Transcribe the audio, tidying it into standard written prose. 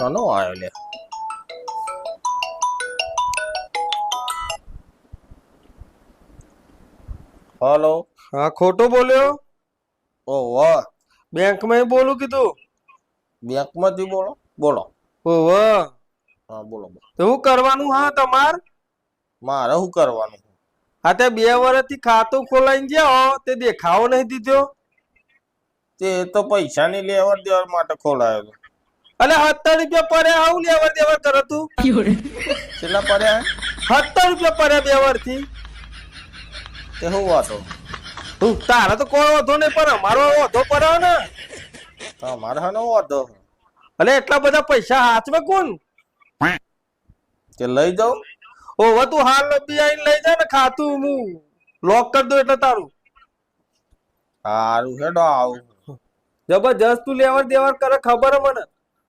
કનો આવ્યો લે? હલો. હા ખોટો બોલ્યો. ઓહો. બેંક માં બોલું કીધું. બેંક માંથી બોલો? બોલો. ઓહો. હા બોલો બોલો. તો શું કરવાનું હા તમાર? મારે શું કરવાનું? હા તે 2 વર્ષથી ખાતું ખોલાઈને ગયા તે દેખાવો નહીં દીધો. તે તો પૈસાની લેવડ દેવડ માટે ખોલાયો. અલે 70 રૂપિયા પડ્યા આવું લેવડ દેવડ કરો તું. કેટલા પડ્યા? 70 રૂપિયા પડ્યા 2 વર્ષથી. તે શું વાતો? તું તારા તો કોઈ વાંધો નહીં પણ અમારો વાંધો પડાવ ને. તમારે હાનો વાંધો? અલે એટલા બધા પૈસા હાથમાં કોણ? કે લઈ જાઉં? ઓહો તું હાલ બી આઈને લઈ જા ને ખાતું હું લોક કરી દઉં એટલે તારું. સારું હેડો આવું. જબરજસ્ત તું લેવડ દેવડ કરે ખબર હે મને.